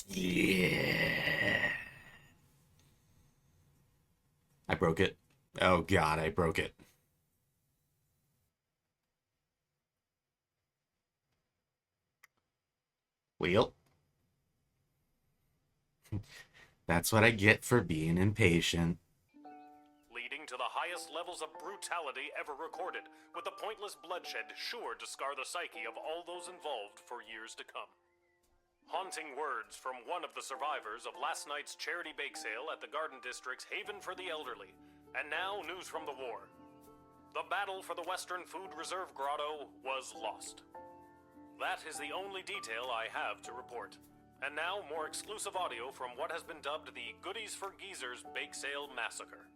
Yeah. I broke it. Oh god, I broke it. Well, that's what I get for being impatient. Leading to the highest levels of brutality ever recorded, with the pointless bloodshed sure to scar the psyche of all those involved for years to come. Haunting words from one of the survivors of last night's charity bake sale at the Garden District's Haven for the Elderly. And now, news from the war. The battle for the Western Food Reserve Grotto was lost. That is the only detail I have to report. And now, more exclusive audio from what has been dubbed the Goodies for Geezers Bake Sale Massacre.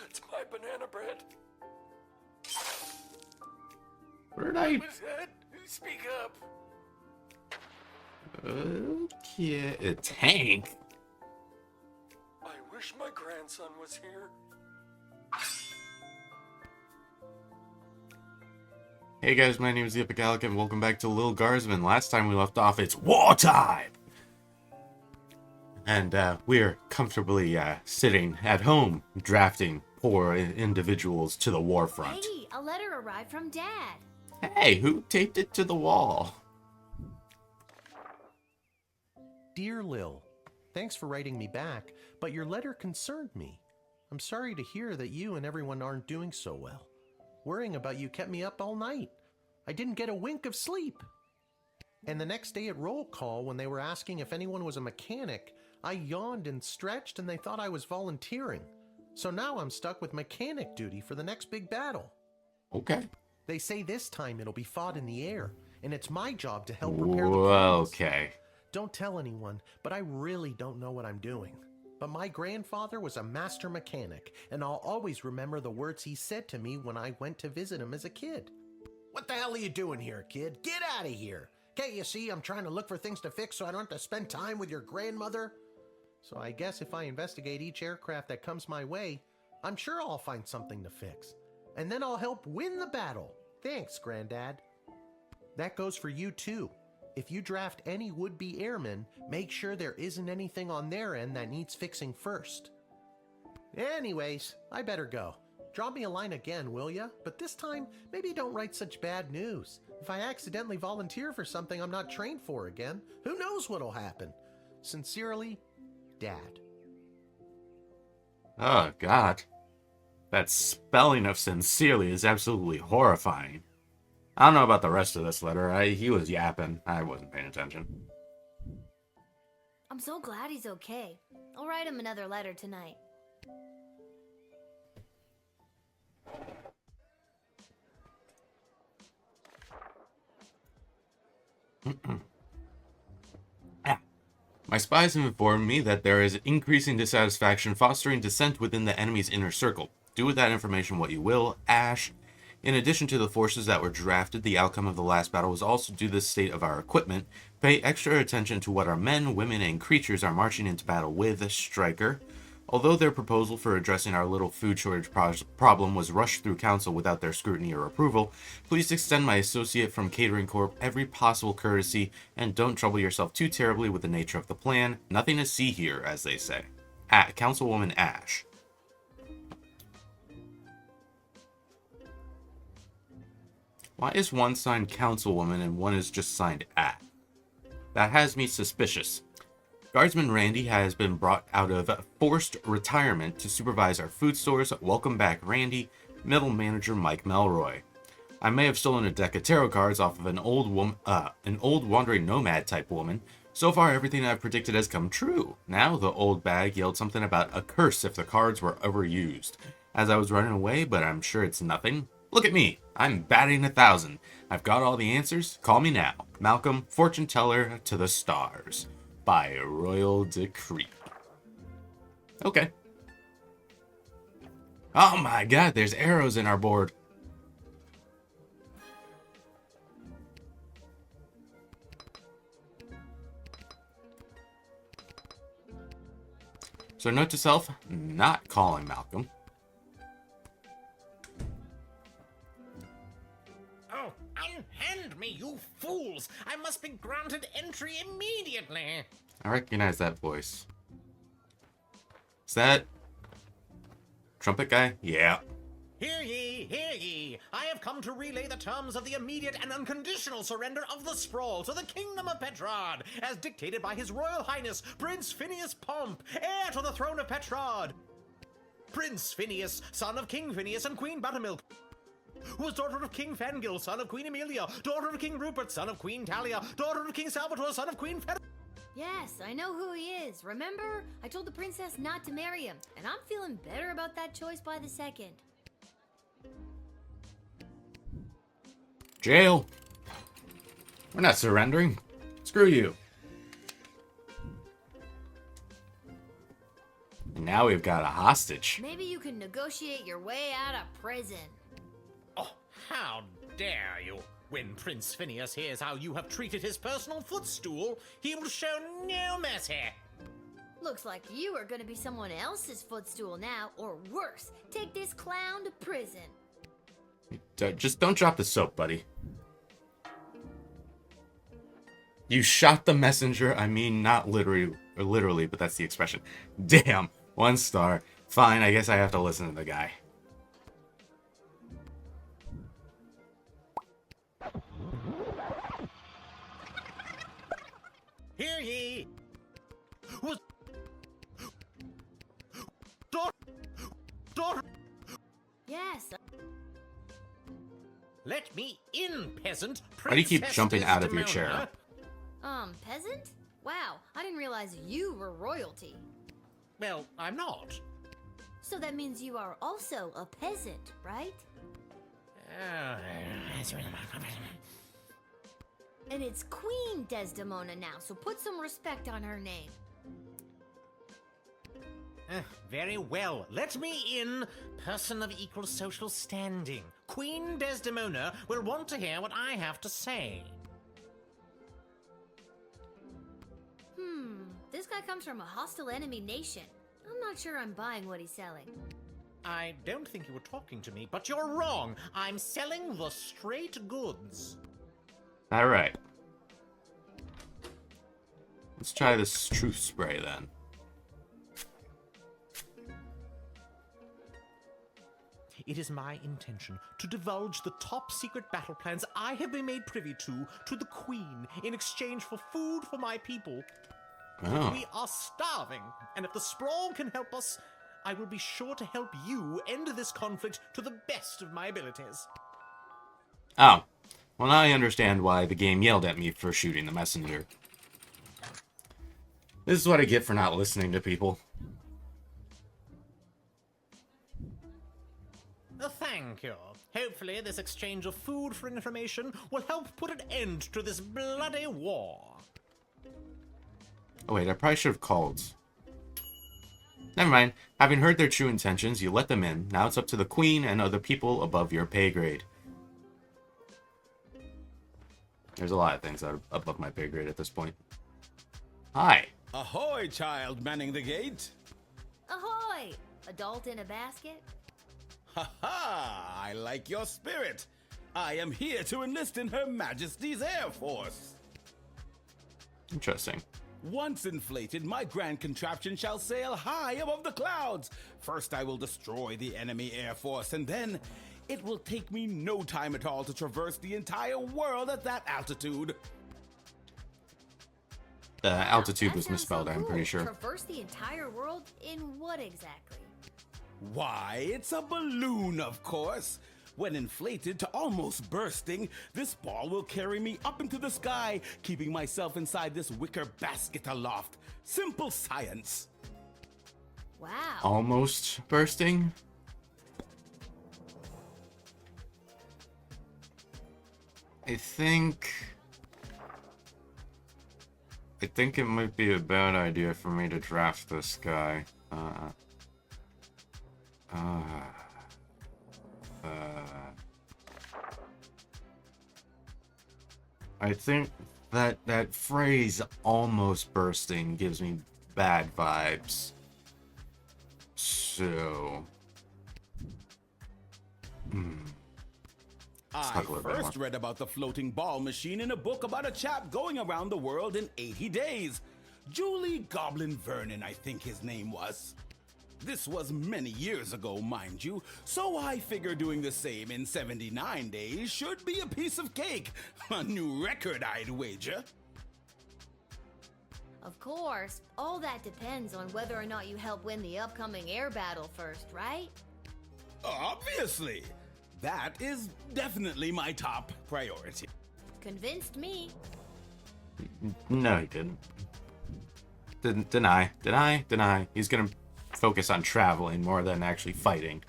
That's my banana bread. Where did I... What was that? Speak up. Okay, a tank? I wish my grandson was here. Hey guys, my name is TheEpicAlec and welcome back to Lil Guardsman. Last time we left off, it's wartime! And we're comfortably sitting at home, drafting poor individuals to the war front. Hey, a letter arrived from Dad. Hey, who taped it to the wall? Dear Lil, thanks for writing me back, but your letter concerned me. I'm sorry to hear that you and everyone aren't doing so well. Worrying about you kept me up all night. I didn't get a wink of sleep. And the next day at roll call, when they were asking if anyone was a mechanic, I yawned and stretched and they thought I was volunteering. So now I'm stuck with mechanic duty for the next big battle. Okay. They say this time it'll be fought in the air, and it's my job to help repair the planes. Okay. Don't tell anyone, but I really don't know what I'm doing. But my grandfather was a master mechanic, and I'll always remember the words he said to me when I went to visit him as a kid. What the hell are you doing here, kid? Get out of here! Can't you see I'm trying to look for things to fix so I don't have to spend time with your grandmother? So I guess if I investigate each aircraft that comes my way, I'm sure I'll find something to fix. And then I'll help win the battle. Thanks, Granddad. That goes for you too. If you draft any would-be airmen, make sure there isn't anything on their end that needs fixing first. Anyways, I better go. Drop me a line again, will ya? But this time, maybe don't write such bad news. If I accidentally volunteer for something I'm not trained for again, who knows what'll happen? Sincerely, Dad. Oh, God. That spelling of sincerely is absolutely horrifying. I don't know about the rest of this letter. He was yapping. I wasn't paying attention. I'm so glad he's okay. I'll write him another letter tonight. My spies have informed me that there is increasing dissatisfaction fostering dissent within the enemy's inner circle. Do with that information what you will, Ash. In addition to the forces that were drafted, the outcome of the last battle was also due to the state of our equipment. Pay extra attention to what our men, women, and creatures are marching into battle with, Striker. Although their proposal for addressing our little food shortage problem was rushed through council without their scrutiny or approval, please extend my associate from Catering Corp every possible courtesy and don't trouble yourself too terribly with the nature of the plan. Nothing to see here, as they say. Councilwoman Ash. Why is one signed Councilwoman and one is just signed At? That has me suspicious. Guardsman Randy has been brought out of forced retirement to supervise our food stores. Welcome back, Randy. Middle manager Mike Melroy. I may have stolen a deck of tarot cards off of an old wandering nomad type woman. So far, everything I've predicted has come true. Now, the old bag yelled something about a curse if the cards were overused. As I was running away, but I'm sure it's nothing. Look at me. I'm batting 1,000. I've got all the answers. Call me now. Malcolm, fortune teller to the stars. By royal decree. Okay. Oh my god, there's arrows in our board. So note to self, not calling Malcolm. Hand me, you fools! I must be granted entry immediately! I recognize that voice. Is that trumpet guy? Yeah. Hear ye, hear ye! I have come to relay the terms of the immediate and unconditional surrender of the Sprawl to the Kingdom of Petrod, as dictated by His Royal Highness Prince Phineas Pomp, heir to the throne of Petrod. Prince Phineas, son of King Phineas and Queen Buttermilk, who was daughter of King Fangil, son of Queen Amelia, daughter of King Rupert, son of Queen Talia, daughter of King Salvatore, son of Queen Yes, I know who he is. Remember? I told the princess not to marry him, and I'm feeling better about that choice by the second. Jail. We're not surrendering. Screw you. And now we've got a hostage. Maybe you can negotiate your way out of prison. Oh, how dare you! When Prince Phineas hears how you have treated his personal footstool, he will show no mercy. Looks like you are gonna be someone else's footstool now, or worse, take this clown to prison. Just don't drop the soap, buddy. You shot the messenger. I mean, not literally, but that's the expression. Damn, 1 star. Fine, I guess I have to listen to the guy. Hear ye! Daughter! Yes. Let me in, peasant! Why do you keep Princess jumping out of your Desdemona. chair? Peasant? Wow, I didn't realize you were royalty. Well, I'm not. So that means you are also a peasant, right? And it's Queen Desdemona now, so put some respect on her name. Very well. Let me in, person of equal social standing. Queen Desdemona will want to hear what I have to say. This guy comes from a hostile enemy nation. I'm not sure I'm buying what he's selling. I don't think you were talking to me, but you're wrong. I'm selling the straight goods. All right. Let's try this truth spray then. It is my intention to divulge the top secret battle plans I have been made privy to the Queen in exchange for food for my people. Oh. We are starving, and if the Sprawl can help us, I will be sure to help you end this conflict to the best of my abilities. Oh. Well, now I understand why the game yelled at me for shooting the messenger. This is what I get for not listening to people. Thank you. Hopefully this exchange of food for information will help put an end to this bloody war. Oh wait, I probably should have called. Never mind. Having heard their true intentions, you let them in. Now it's up to the Queen and other people above your pay grade. There's a lot of things that are above my pay grade at this point. Hi. Ahoy, child manning the gate. Ahoy! Adult in a basket? Ha ha! I like your spirit. I am here to enlist in Her Majesty's Air Force. Interesting. Once inflated, my grand contraption shall sail high above the clouds. First, I will destroy the enemy air force, and then it will take me no time at all to traverse the entire world at that altitude. Altitude That was sounds misspelled, so I'm cool. pretty sure. Traverse the entire world in what exactly? Why, it's a balloon, of course. When inflated to almost bursting, this ball will carry me up into the sky, keeping myself inside this wicker basket aloft. Simple science. Wow. Almost bursting? I think it might be a bad idea for me to draft this guy. I think that phrase "almost bursting" gives me bad vibes. So, I talk a little bit first more. read about the floating ball machine in a book about a chap going around the world in 80 days. Julie Goblin Vernon, I think his name was. This was many years ago, mind you, so I figure doing the same in 79 days should be a piece of cake. A new record, I'd wager. Of course, all that depends on whether or not you help win the upcoming air battle first, right? Obviously. That is definitely my top priority. Convinced me. No, he didn't. Deny. He's gonna focus on traveling more than actually fighting.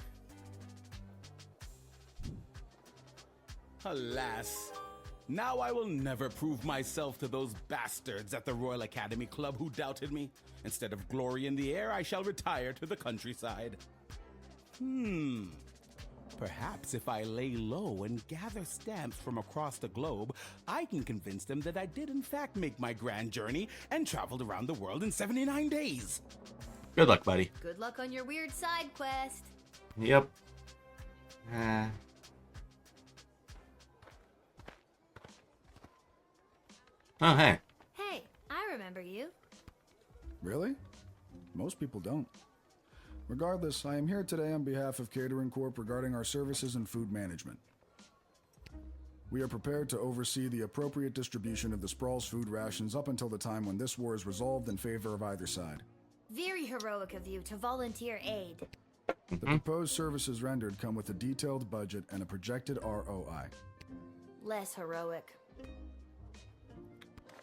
Alas, now I will never prove myself to those bastards at the Royal Academy Club who doubted me. Instead of glory in the air, I shall retire to the countryside. Perhaps if I lay low and gather stamps from across the globe, I can convince them that I did in fact make my grand journey and traveled around the world in 79 days. Good luck, buddy. Good luck on your weird side quest. Yep. Oh, hey. Hey, I remember you. Really? Most people don't. Regardless, I am here today on behalf of Catering Corp regarding our services and food management. We are prepared to oversee the appropriate distribution of the Sprawl's food rations up until the time when this war is resolved in favor of either side. Very heroic of you to volunteer aid. The proposed services rendered come with a detailed budget and a projected ROI. Less heroic.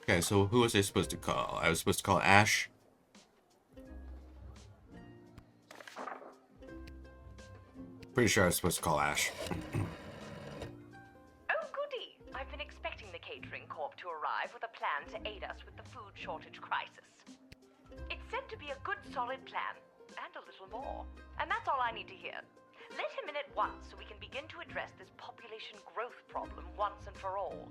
Okay, so who was I supposed to call? I was supposed to call Ash. Pretty sure I was supposed to call Ash. Oh, goody! I've been expecting the Catering Corp to arrive with a plan to aid us with the food shortage crisis. It's said to be a good, solid plan, and a little more. And that's all I need to hear. Let him in at once so we can begin to address this population growth problem once and for all.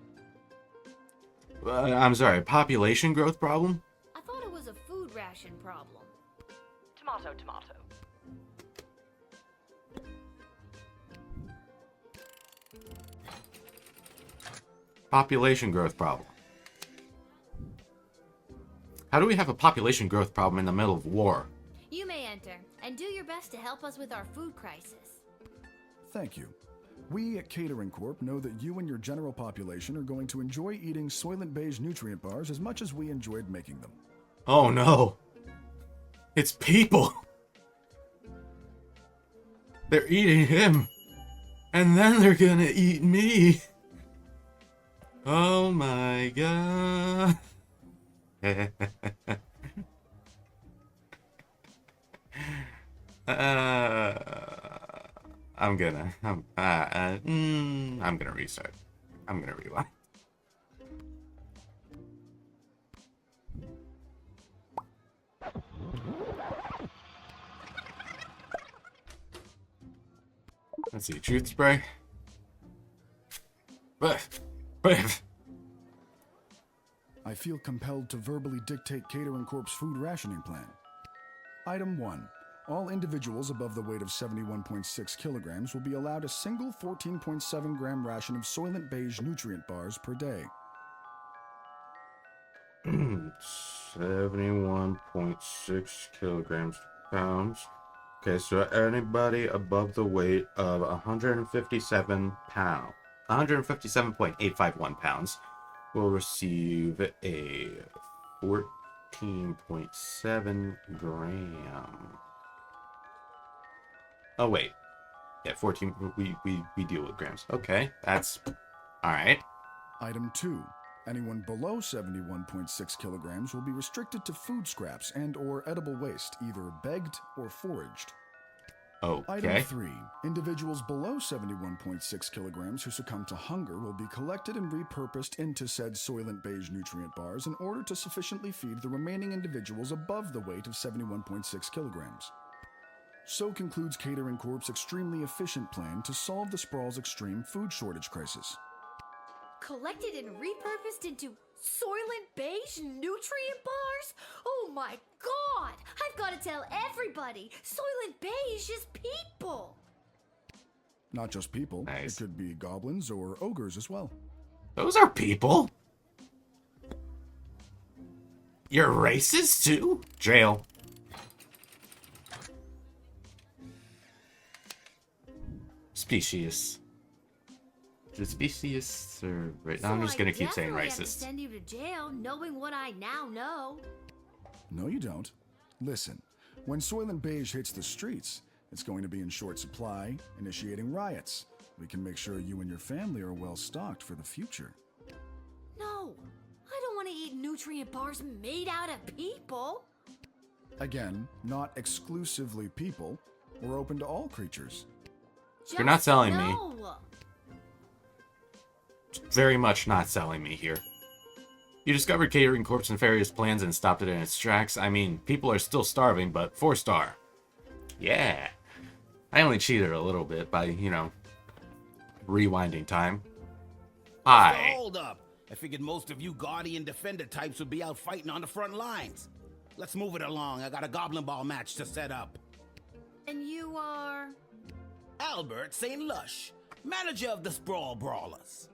I'm sorry, population growth problem? I thought it was a food ration problem. Tomato, tomato. Population growth problem. How do we have a population growth problem in the middle of war? You may enter, and do your best to help us with our food crisis. Thank you. We at Catering Corp know that you and your general population are going to enjoy eating Soylent Beige nutrient bars as much as we enjoyed making them. Oh no. It's people. They're eating him. And then they're gonna eat me. Oh my god. I'm gonna restart. I'm gonna rewind. Let's see, truth spray. But I feel compelled to verbally dictate Catering Corp's food rationing plan. Item 1. All individuals above the weight of 71.6 kilograms will be allowed a single 14.7 gram ration of Soylent Beige nutrient bars per day. 71.6 kilograms pounds. Okay, so anybody above the weight of 157.851 pounds will receive a 14.7 gram. Oh wait, yeah, 14. We deal with grams. Okay, that's all right. Item 2. Anyone below 71.6 kilograms will be restricted to food scraps and or edible waste, either begged or foraged. Okay. Item 3. Individuals below 71.6 kilograms who succumb to hunger will be collected and repurposed into said Soylent Beige nutrient bars in order to sufficiently feed the remaining individuals above the weight of 71.6 kilograms. So concludes Catering Corp's extremely efficient plan to solve the Sprawl's extreme food shortage crisis. Collected and repurposed into Soylent Beige nutrient bars? Oh my god! I've got to tell everybody! Soylent Beige is people! Not just people. Nice. It could be goblins or ogres as well. Those are people. You're racist too? Jail. Species. Is it species or... Right now I'm just gonna keep saying I have to racist. send you to jail, knowing what I now know. No, you don't. Listen, when Soylent Beige hits the streets, it's going to be in short supply, initiating riots. We can make sure you and your family are well stocked for the future. No, I don't want to eat nutrient bars made out of people. Again, not exclusively people. We're open to all creatures. You're not selling me. no. Very much not selling me here. You discovered Catering Corp's nefarious plans and stopped it in its tracks. I mean, people are still starving, but 4-star. Yeah. I only cheated a little bit by, you know, rewinding time. Hi. Hold up. I figured most of you Guardian Defender types would be out fighting on the front lines. Let's move it along. I got a Goblin Ball match to set up. And you are... Albert St. Lush, manager of the Sprawl Brawlers.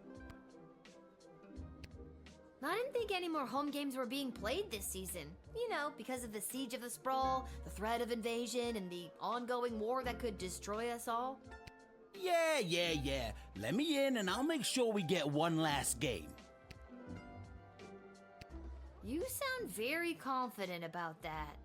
I didn't think any more home games were being played this season. You know, because of the Siege of the Sprawl, the threat of invasion, and the ongoing war that could destroy us all. Yeah. Let me in and I'll make sure we get one last game. You sound very confident about that.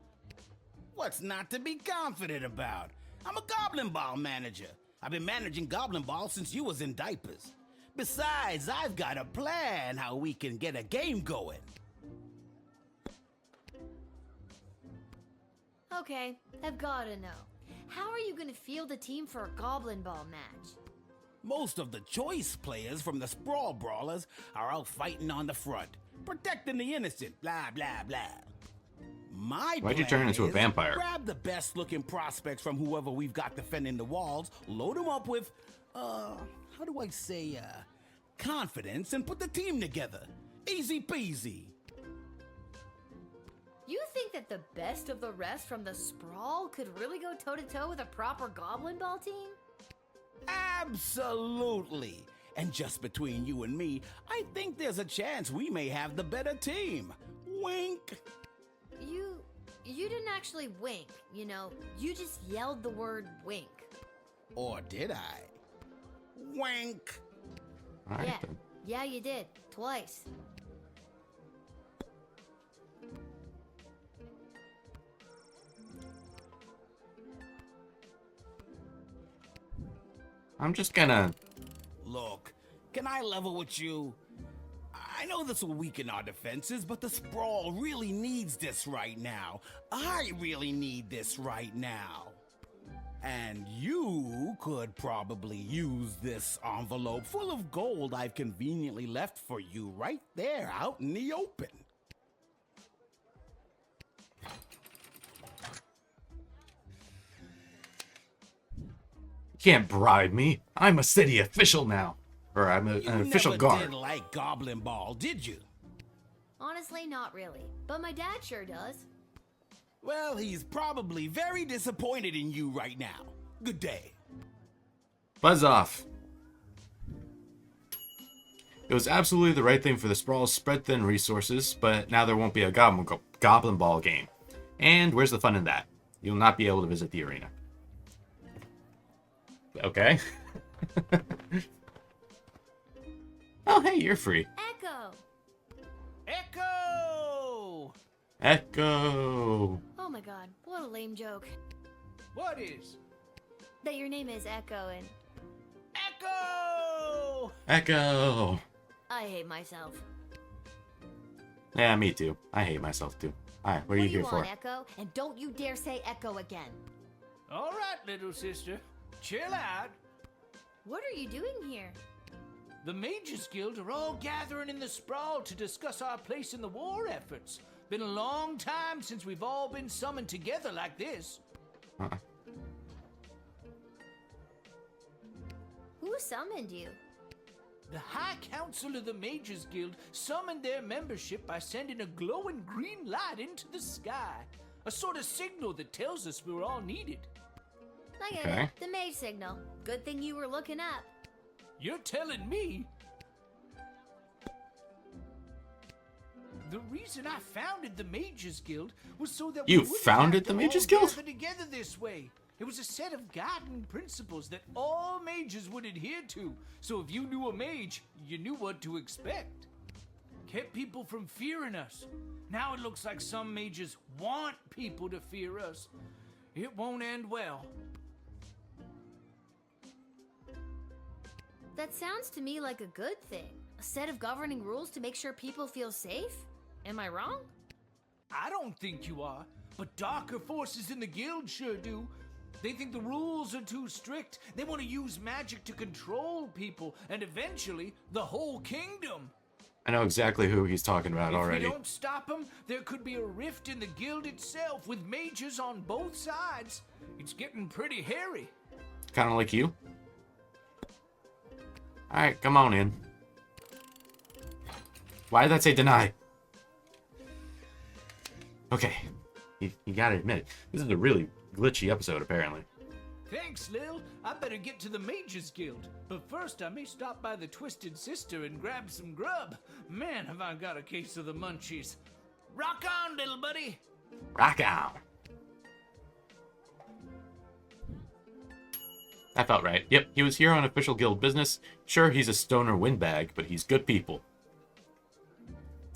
What's not to be confident about? I'm a Goblin Ball manager. I've been managing Goblin Ball since you was in diapers. Besides, I've got a plan how we can get a game going. Okay, I've gotta know. How are you gonna field a team for a Goblin Ball match? Most of the choice players from the Sprawl Brawlers are out fighting on the front, protecting the innocent, blah, blah, blah. Why'd you turn into a vampire? Grab the best looking prospects from whoever we've got defending the walls, load them up with, how do I say, confidence, and put the team together. Easy peasy. You think that the best of the rest from the Sprawl could really go toe-to-toe with a proper Goblin Ball team? Absolutely. And just between you and me, I think there's a chance we may have the better team. Wink. You didn't actually wink, you know. You just yelled the word wink. Or did I? Wink. All right, Yeah, then. yeah, you did. Twice. I'm just gonna... Look, can I level with you? I know this will weaken our defenses, but the Sprawl really needs this right now. I really need this right now. And you could probably use this envelope full of gold I've conveniently left for you right there out in the open. You can't bribe me. I'm a city official now. Or I'm an official You guard. never did like Goblin Ball, did you? Honestly, not really. But my dad sure does. Well, he's probably very disappointed in you right now. Good day. Buzz off. It was absolutely the right thing for the Sprawls spread thin resources, but now there won't be a Goblin Ball game. And where's the fun in that? You'll not be able to visit the arena. Okay. Oh, hey, you're free. Echo! Echo! Echo. Oh my god, what a lame joke. What is? That your name is Echo and Echo! Echo. I hate myself. Yeah, me too. I hate myself too. Alright, what are you here for? Want, Echo? And don't you dare say Echo again. All right, little sister. Chill out. What are you doing here? The Mages Guild are all gathering in the Sprawl to discuss our place in the war efforts. Been a long time since we've all been summoned together like this. Who summoned you? The High Council of the Mages Guild summoned their membership by sending a glowing green light into the sky. A sort of signal that tells us we're all needed. I get Okay. it. The mage signal. Good thing you were looking up. You're telling me? The reason I founded the Mages Guild was so that You we wouldn't founded have to the Mages all Guild? gather together this way. It was a set of guiding principles that all mages would adhere to. So if you knew a mage, you knew what to expect. Kept people from fearing us. Now it looks like some mages want people to fear us. It won't end well. That sounds to me like a good thing. A set of governing rules to make sure people feel safe? Am I wrong? I don't think you are, but darker forces in the guild sure do. They think the rules are too strict. They want to use magic to control people, and eventually, the whole kingdom. I know exactly who he's talking about already. If we don't stop them, there could be a rift in the guild itself with mages on both sides. It's getting pretty hairy. Kind of like you. Alright, come on in. Why did that say deny? Okay. You gotta admit it. This is a really glitchy episode, apparently. Thanks, Lil. I better get to the Mages Guild. But first, I may stop by the Twisted Sister and grab some grub. Man, have I got a case of the munchies. Rock on, little buddy. Rock on. That felt right. Yep, he was here on official guild business. Sure, he's a stoner windbag, but he's good people.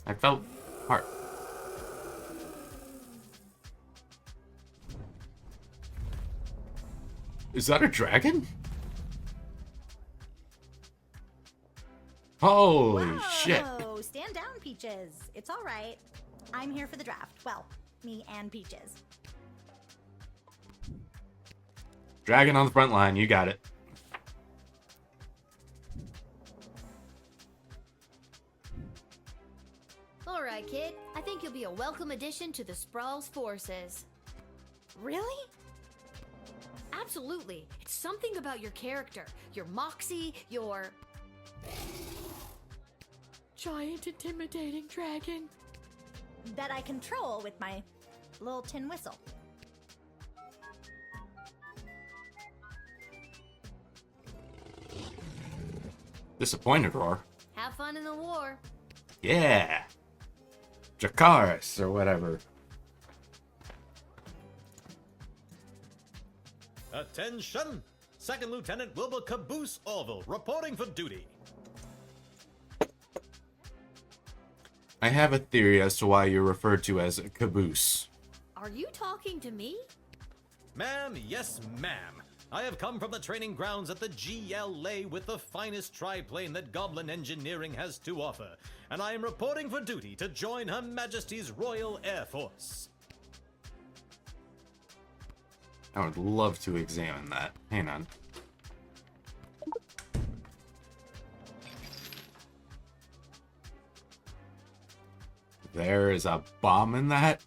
I felt hard. Is that a dragon? Holy shit. Whoa, stand down, Peaches. It's all right. I'm here for the draft. Well, me and Peaches. Dragon on the front line, you got it. Alright, kid. I think you'll be a welcome addition to the Sprawl's forces. Really? Absolutely. It's something about your character, your moxie, your giant intimidating dragon. That I control with my little tin whistle. Disappointed roar. Have fun in the war. Yeah. Jakaris or whatever. Attention! Second Lieutenant Wilbur Caboose Orville, reporting for duty. I have a theory as to why you're referred to as a caboose. Are you talking to me? Ma'am, yes ma'am. I have come from the training grounds at the GLA with the finest triplane that Goblin Engineering has to offer, and I am reporting for duty to join Her Majesty's Royal Air Force. I would love to examine that. Hang on. There is a bomb in that?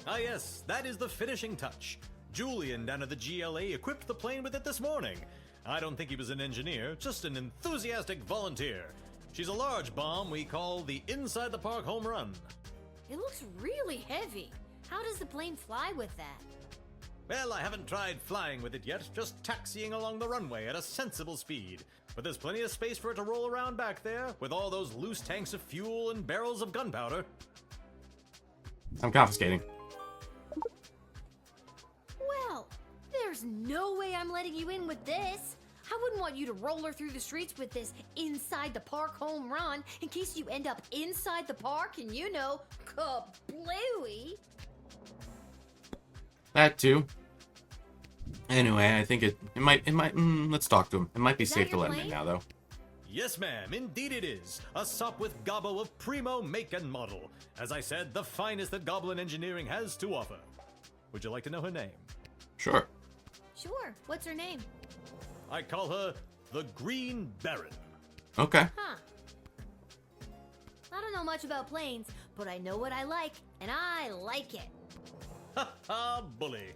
Ah yes, that is the finishing touch. Julian down at the GLA equipped the plane with it this morning. I don't think he was an engineer, just an enthusiastic volunteer. She's a large bomb we call the Inside the Park Home Run. It looks really heavy. How does the plane fly with that? Well, I haven't tried flying with it yet, just taxiing along the runway at a sensible speed. But there's plenty of space for it to roll around back there, with all those loose tanks of fuel and barrels of gunpowder. I'm confiscating. Well, there's no way I'm letting you in with this. I wouldn't want you to roll her through the streets with this inside the park home run in case you end up inside the park and you know, kablooey. That too. Anyway, I think it might, let's talk to him. It might be Is that safe to your let him in plane? now, though. Yes, ma'am, indeed it is. A sup with gobbo of primo make and model. As I said, the finest that Goblin Engineering has to offer. Would you like to know her name? Sure. Sure, what's her name? I call her the Green Baron. Okay. Huh. I don't know much about planes, but I know what I like, and I like it. Ha ha, bully.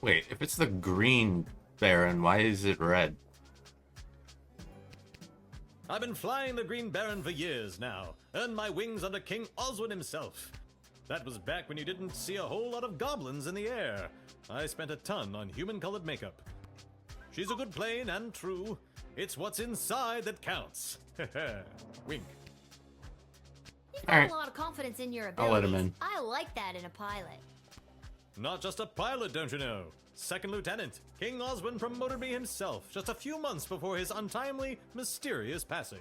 Wait, if it's the Green Baron, why is it red? I've been flying the Green Baron for years now. Earned my wings under King Oswin himself. That was back when you didn't see a whole lot of goblins in the air. I spent a ton on human-colored makeup. She's a good plane and true. It's what's inside that counts. Wink. You've got Alright. a lot of confidence in your I'll abilities. let him in. I like that in a pilot. Not just a pilot, don't you know? Second Lieutenant, King Oswin promoted me himself just a few months before his untimely, mysterious passing.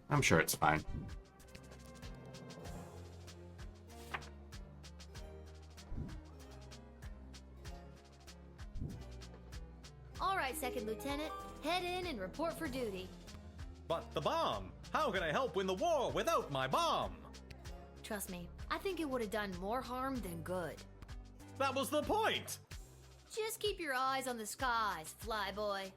I'm sure it's fine. All right, Second Lieutenant. Head in and report for duty. But the bomb! How can I help win the war without my bomb? Trust me, I think it would have done more harm than good. That was the point! Just keep your eyes on the skies, flyboy.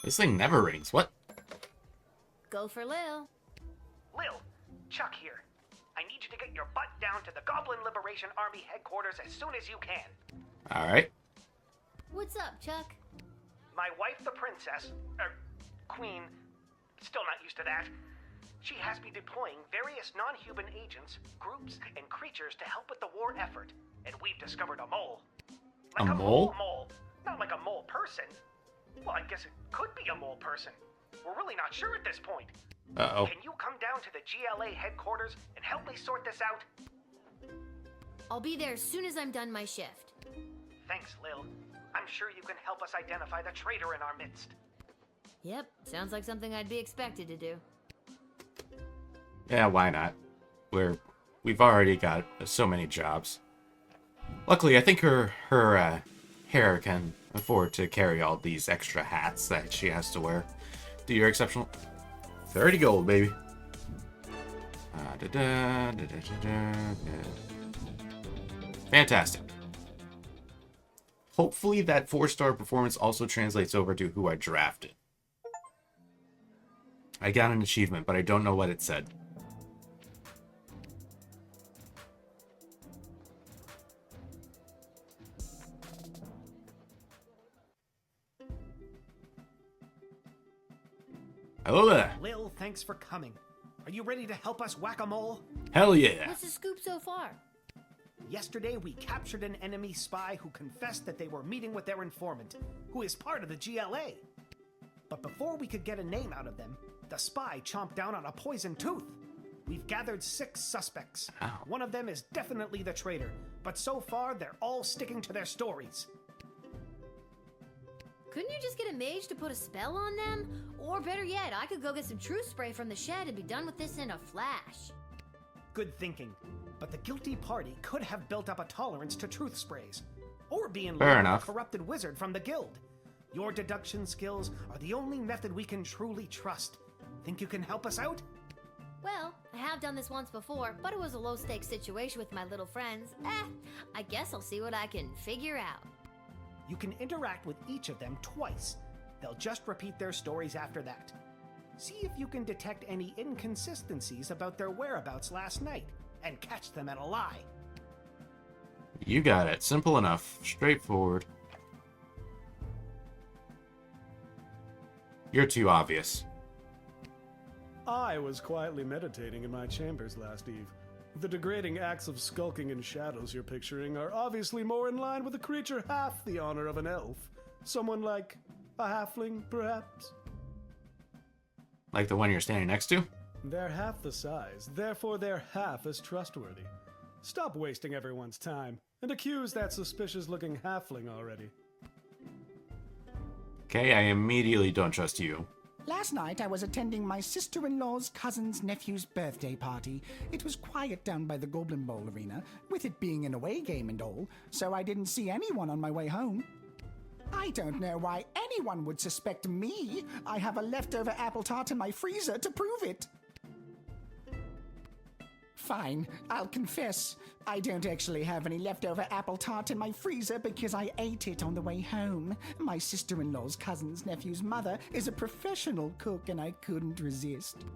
This thing never rings. What? Go for Lil. Lil, Chuck here. I need you to get your butt down to the Goblin Liberation Army headquarters as soon as you can. Alright. What's up, Chuck? My wife, the princess, queen, still not used to that. She has me deploying various non-human agents, groups, and creatures to help with the war effort. And we've discovered a mole. Like A mole? mole. Not like a mole person. Well, I guess it could be a mole person. We're really not sure at this point. Uh-oh. Can you come down to the GLA headquarters and help me sort this out? I'll be there as soon as I'm done my shift. Thanks, Lil. I'm sure you can help us identify the traitor in our midst. Yep, sounds like something I'd be expected to do. Yeah, why not? We've already got so many jobs. Luckily, I think her hair can afford to carry all these extra hats that she has to wear. Do your exceptional 30 gold, baby. Fantastic. Hopefully that 4-star performance also translates over to who I drafted. I got an achievement, but I don't know what it said. Hello there. Lil, thanks for coming. Are you ready to help us whack-a-mole? Hell yeah. What's the scoop so far? Yesterday, we captured an enemy spy who confessed that they were meeting with their informant, who is part of the GLA. But before we could get a name out of them, the spy chomped down on a poison tooth. We've gathered 6 suspects. Ow. One of them is definitely the traitor, but so far they're all sticking to their stories. Couldn't you just get a mage to put a spell on them? Or better yet, I could go get some truth spray from the shed and be done with this in a flash. Good thinking, but the guilty party could have built up a tolerance to truth sprays, or be in Fair love with enough. a corrupted wizard from the guild. Your deduction skills are the only method we can truly trust. Think you can help us out? Well, I have done this once before, but it was a low-stakes situation with my little friends. I guess I'll see what I can figure out. You can interact with each of them twice. They'll just repeat their stories after that. See if you can detect any inconsistencies about their whereabouts last night, and catch them at a lie. You got it. Simple enough. Straightforward. You're too obvious. I was quietly meditating in my chambers last eve. The degrading acts of skulking in shadows you're picturing are obviously more in line with a creature half the honor of an elf. Someone like a halfling, perhaps? Like the one you're standing next to? They're half the size, therefore they're half as trustworthy. Stop wasting everyone's time, and accuse that suspicious-looking halfling already. Okay, I immediately don't trust you. Last night I was attending my sister-in-law's cousin's nephew's birthday party. It was quiet down by the Goblin Bowl arena, with it being an away game and all, so I didn't see anyone on my way home. I don't know why anyone would suspect me. I have a leftover apple tart in my freezer to prove it. Fine, I'll confess. I don't actually have any leftover apple tart in my freezer because I ate it on the way home. My sister-in-law's cousin's nephew's mother is a professional cook and I couldn't resist.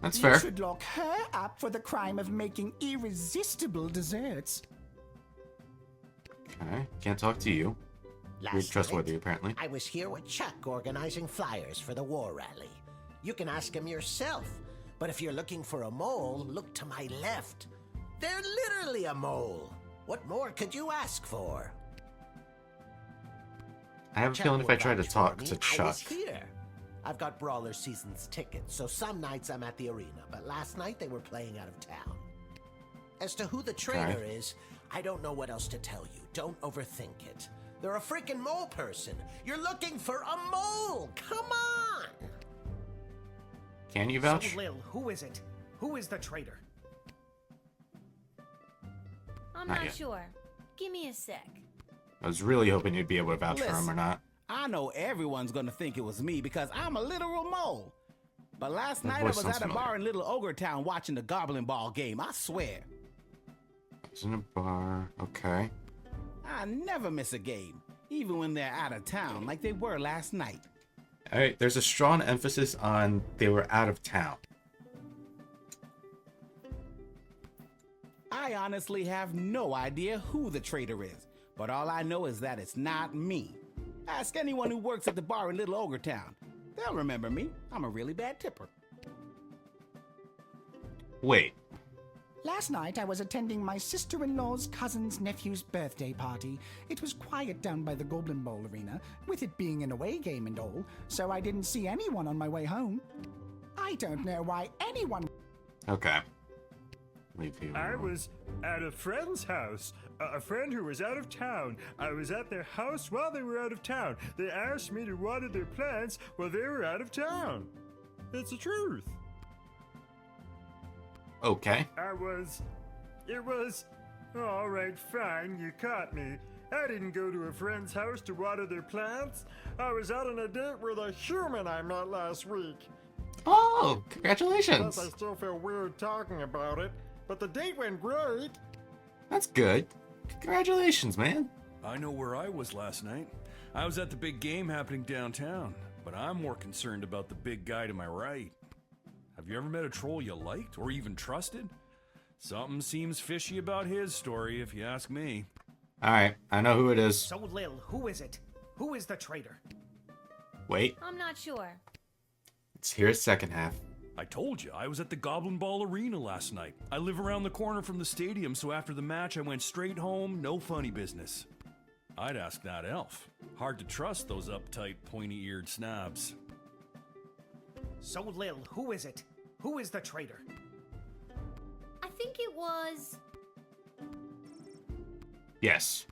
That's You fair. should lock her up for the crime of making irresistible desserts. Okay, can't talk to you. You're Last trustworthy, night, apparently. I was here with Chuck organizing flyers for the war rally. You can ask him yourself. But if you're looking for a mole, look to my left. They're literally a mole. What more could you ask for? I have a Chuck feeling if will I try to vouch for talk me. to I Chuck. was here. I've got Brawler Seasons tickets, so some nights I'm at the arena, but last night they were playing out of town. As to who the traitor is, I don't know what else to tell you. Don't overthink it. They're a freaking mole person. You're looking for a mole! Come on! Can you vouch? So, Lil, who is it? Who is the traitor? I'm Not not yet. sure. Give me a sec. I was really hoping you'd be able to vouch for him or Listen. not. I know everyone's gonna think it was me because I'm a literal mole. But last That night I voice was sounds at a familiar. bar in Little Ogre Town watching the Goblin Ball game, I swear. It's in a bar. Okay. I never miss a game, even when they're out of town like they were last night. Alright, there's a strong emphasis on they were out of town. I honestly have no idea who the traitor is, but all I know is that it's not me. Ask anyone who works at the bar in Little Ogre Town. They'll remember me. I'm a really bad tipper. Wait. Last night I was attending my sister-in-law's cousin's nephew's birthday party. It was quiet down by the Goblin Bowl arena, with it being an away game and all, so I didn't see anyone on my way home. I don't know why anyone... Okay. Leave you. I was at a friend's house. A friend who was out of town. I was at their house while they were out of town. They asked me to water their plants while they were out of town. It's the truth. Okay. It was. All right, fine, you caught me. I didn't go to a friend's house to water their plants. I was out on a date with a human I met last week. Oh, congratulations. Plus, I still feel weird talking about it, but the date went great. That's good. Congratulations, man. I know where I was last night. I was at the big game happening downtown, but I'm more concerned about the big guy to my right. Have you ever met a troll you liked or even trusted? Something seems fishy about his story, if you ask me. Alright, I know who it is. So, Lil, who is it? Who is the traitor? Wait, I'm not sure. let's hear his second half. I told you, I was at the Goblin Ball Arena last night. I live around the corner from the stadium, so after the match I went straight home, no funny business. I'd ask that elf. Hard to trust those uptight, pointy-eared snobs. So, Lil, who is it? Who is the traitor? I think it was Yes.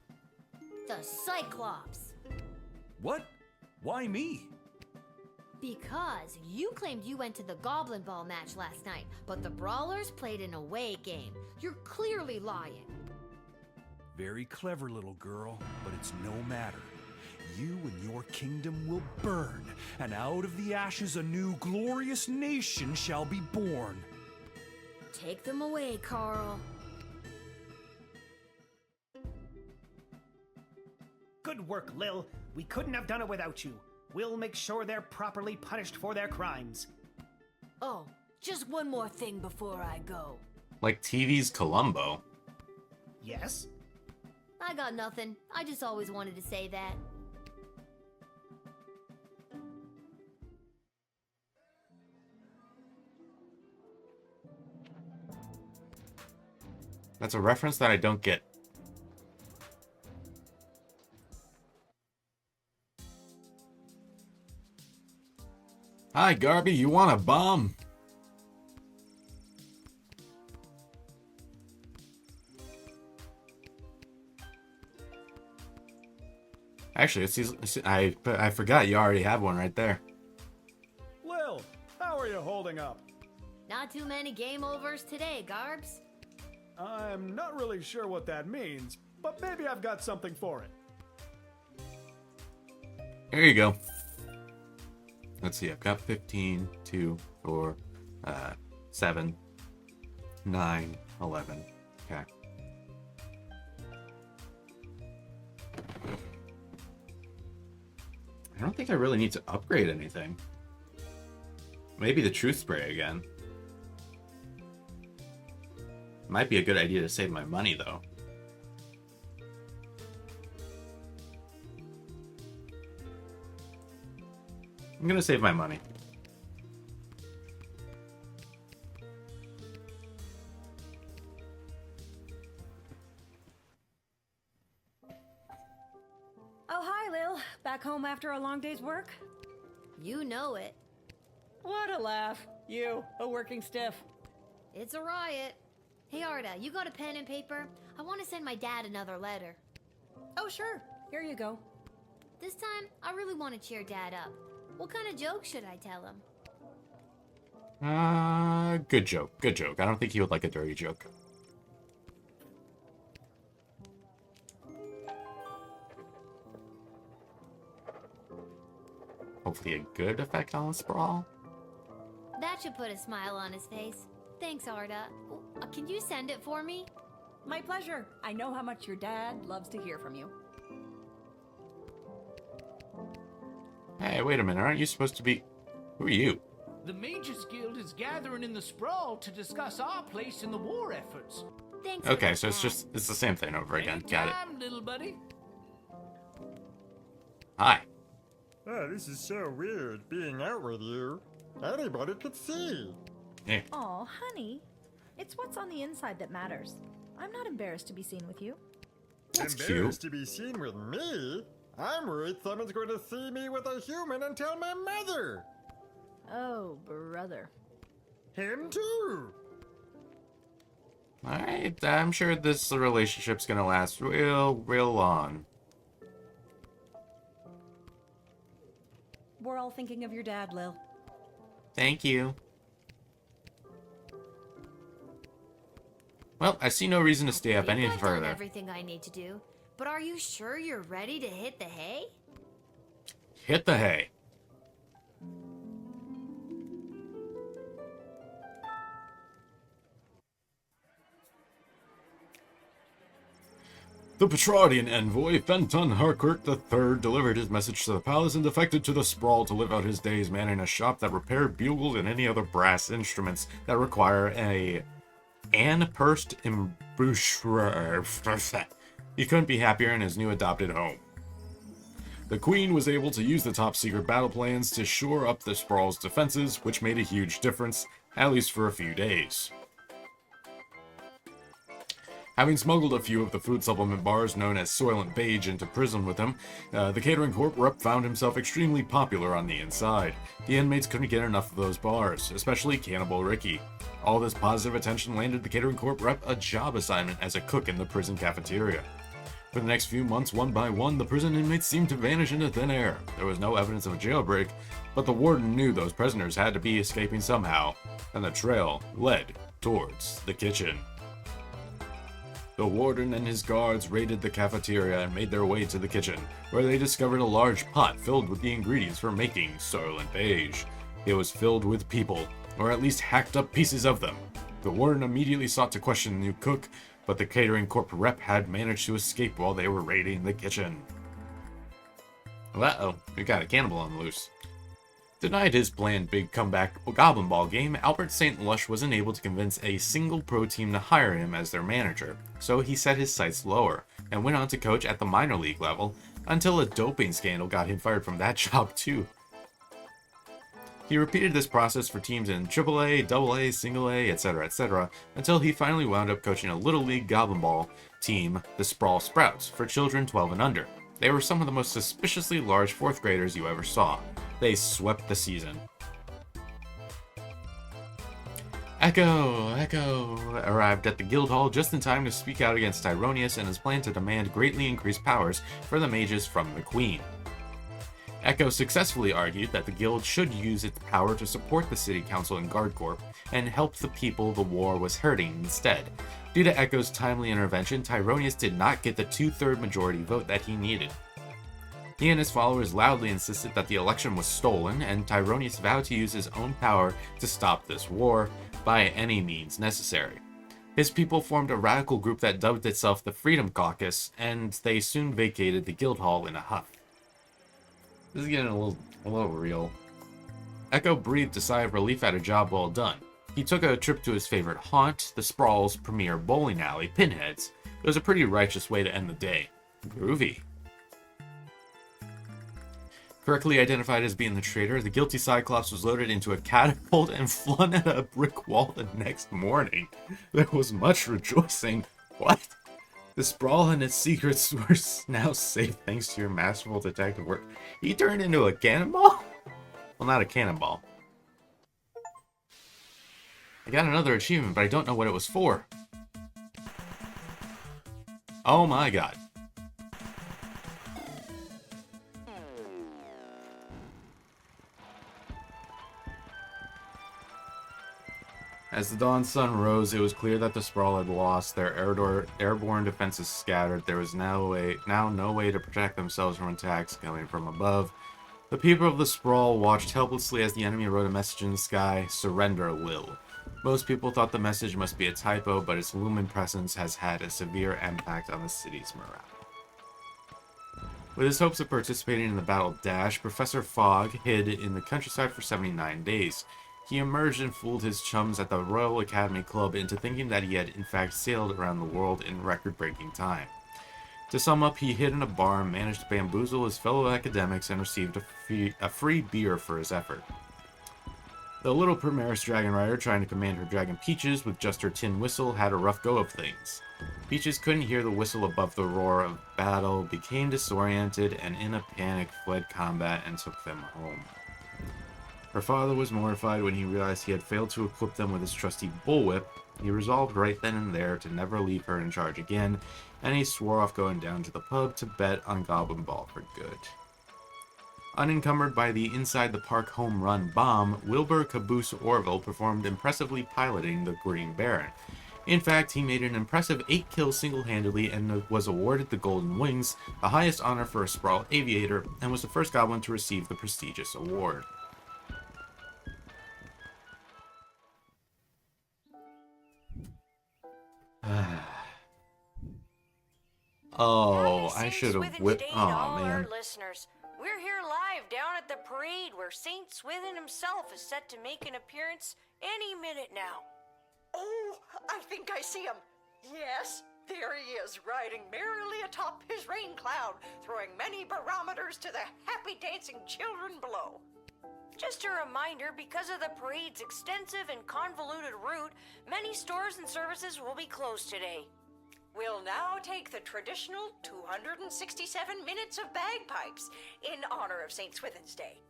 the Cyclops. What? Why me? Because you claimed you went to the Goblin Ball match last night, but the Brawlers played an away game. You're clearly lying. Very clever, little girl, but it's no matter. You and your kingdom will burn, and out of the ashes a new glorious nation shall be born. Take them away, Carl. Good work, Lil. We couldn't have done it without you. We'll make sure they're properly punished for their crimes. Oh, just one more thing before I go. Like TV's Columbo. Yes? I got nothing. I just always wanted to say that. That's a reference that I don't get. Hi, Garby, you want a bomb? Actually, I forgot you already have one right there. Lil, how are you holding up? Not too many game overs today, Garbs. I'm not really sure what that means, but maybe I've got something for it. There you go. Let's see, I've got 15, 2, 4, 7, 9, 11. Okay. I don't think I really need to upgrade anything. Maybe the truth spray again. Might be a good idea to save my money, though. I'm gonna save my money. Oh, hi, Lil. Back home after a long day's work? You know it. What a laugh. You, a working stiff. It's a riot. Hey, Arda, you got a pen and paper? I want to send my dad another letter. Oh, sure. Here you go. This time, I really want to cheer Dad up. What kind of joke should I tell him? Good joke. Good joke. I don't think he would like a dirty joke. Hopefully a good effect on the sprawl. That should put a smile on his face. Thanks, Arda. Can you send it for me? My pleasure. I know how much your dad loves to hear from you. Hey, wait a minute. Aren't you supposed to be... Who are you? The Mages Guild is gathering in the sprawl to discuss our place in the war efforts. Thanks. Okay, so it's the same thing over again. Got it. Anytime, little buddy. Hi. Oh, this is so weird, being out with you. Anybody could see. Yeah. Aw, honey. It's what's on the inside that matters. I'm not embarrassed to be seen with you. That's Embarrassed to be seen with me? I'm worried someone's going to see me with a human and tell my mother. Oh, brother. Him too. Alright, I'm sure this relationship's gonna last real long. We're all thinking of your dad, Lil. Thank you. Well, I see no reason to stay up any I've done further. everything I need to do, but are you sure you're ready to hit the hay? Hit the hay. The Petrardian envoy, Fenton Harkirk III, delivered his message to the palace and defected to the sprawl to live out his days manning a shop that repaired bugles and any other brass instruments that require a Anne-pursed embouchure. He couldn't be happier in his new adopted home. The Queen was able to use the top-secret battle plans to shore up the sprawl's defenses, which made a huge difference, at least for a few days. Having smuggled a few of the food supplement bars known as Soylent Beige into prison with him, the Catering Corp rep found himself extremely popular on the inside. The inmates couldn't get enough of those bars, especially Cannibal Ricky. All this positive attention landed the Catering Corp rep a job assignment as a cook in the prison cafeteria. For the next few months, one by one, the prison inmates seemed to vanish into thin air. There was no evidence of a jailbreak, but the warden knew those prisoners had to be escaping somehow, and the trail led towards the kitchen. The warden and his guards raided the cafeteria and made their way to the kitchen, where they discovered a large pot filled with the ingredients for making Soylent Beige. It was filled with people, or at least hacked up pieces of them. The warden immediately sought to question the new cook, but the Catering Corp rep had managed to escape while they were raiding the kitchen. Uh-oh, we got a cannibal on the loose. Denied his planned big comeback Goblin Ball game, Albert St. Lush wasn't able to convince a single pro team to hire him as their manager, so he set his sights lower, and went on to coach at the minor league level, until a doping scandal got him fired from that job too. He repeated this process for teams in AAA, AA, Single A, etc., until he finally wound up coaching a Little League Goblin Ball team, the Sprawl Sprouts, for children 12 and under. They were some of the most suspiciously large 4th graders you ever saw. They swept the season. Echo arrived at the guild hall just in time to speak out against Tyronius and his plan to demand greatly increased powers for the mages from the Queen. Echo successfully argued that the guild should use its power to support the city council and guard corps and help the people the war was hurting instead. Due to Echo's timely intervention, Tyronius did not get the 2/3 majority vote that he needed. He and his followers loudly insisted that the election was stolen, and Tyronius vowed to use his own power to stop this war by any means necessary. His people formed a radical group that dubbed itself the Freedom Caucus, and they soon vacated the guild hall in a huff. This is getting a little real. Echo breathed a sigh of relief at a job well done. He took a trip to his favorite haunt, the Sprawl's premier bowling alley, Pinhead's. It was a pretty righteous way to end the day. Groovy. Correctly identified as being the traitor, the guilty Cyclops was loaded into a catapult and flung at a brick wall the next morning. There was much rejoicing. What? The Sprawl and its secrets were now safe thanks to your masterful detective work. He turned into a cannonball? Well, not a cannonball. I got another achievement, but I don't know what it was for. Oh my god. As the dawn sun rose, it was clear that the Sprawl had lost. Their airborne defenses scattered. There was now no way to protect themselves from attacks coming from above. The people of the Sprawl watched helplessly as the enemy wrote a message in the sky, "Surrender, Lil." Most people thought the message must be a typo, but its lumen presence has had a severe impact on the city's morale. With his hopes of participating in the battle dash, Professor Fogg hid in the countryside for 79 days. He emerged and fooled his chums at the Royal Academy Club into thinking that he had in fact sailed around the world in record-breaking time. To sum up, he hid in a bar, managed to bamboozle his fellow academics, and received a free beer for his effort. The little Primaris dragon rider, trying to command her dragon Peaches with just her tin whistle, had a rough go of things. Peaches couldn't hear the whistle above the roar of battle, became disoriented, and in a panic fled combat and took them home. Her father was mortified when he realized he had failed to equip them with his trusty bullwhip. He resolved right then and there to never leave her in charge again, and he swore off going down to the pub to bet on Goblin Ball for good. Unencumbered by the inside the park home run bomb, Wilbur Caboose Orville performed impressively piloting the Green Baron. In fact, he made an impressive 8 kills single-handedly and was awarded the Golden Wings, the highest honor for a Sprawl aviator, and was the first goblin to receive the prestigious award. Oh, I should have whipped. Oh, man. Listeners, we're here live down at the parade where Saint Swithin himself is set to make an appearance any minute now. Oh, I think I see him. Yes, there he is, riding merrily atop his rain cloud, throwing many barometers to the happy dancing children below. Just a reminder, because of the parade's extensive and convoluted route, many stores and services will be closed today. We'll now take the traditional 267 minutes of bagpipes in honor of St. Swithin's Day.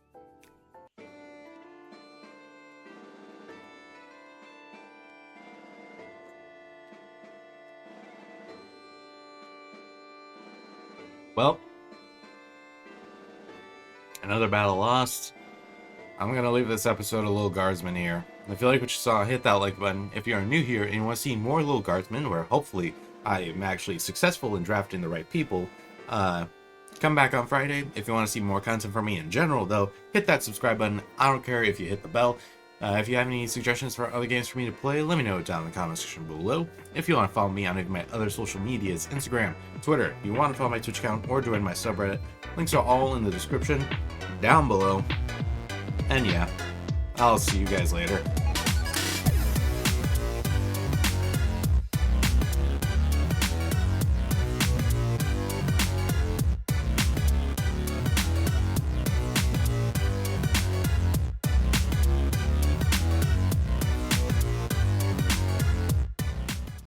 Well, another battle lost. I'm going to leave this episode of Lil Guardsman here. If you like what you saw, hit that like button. If you are new here and you want to see more Lil Guardsman, where hopefully I am actually successful in drafting the right people, come back on Friday. If you want to see more content from me in general, though, hit that subscribe button. I don't care if you hit the bell. If you have any suggestions for other games for me to play, let me know down in the comment section below. If you want to follow me on any of my other social medias, Instagram, Twitter, if you want to follow my Twitch account or join my subreddit, links are all in the description down below. And yeah, I'll see you guys later.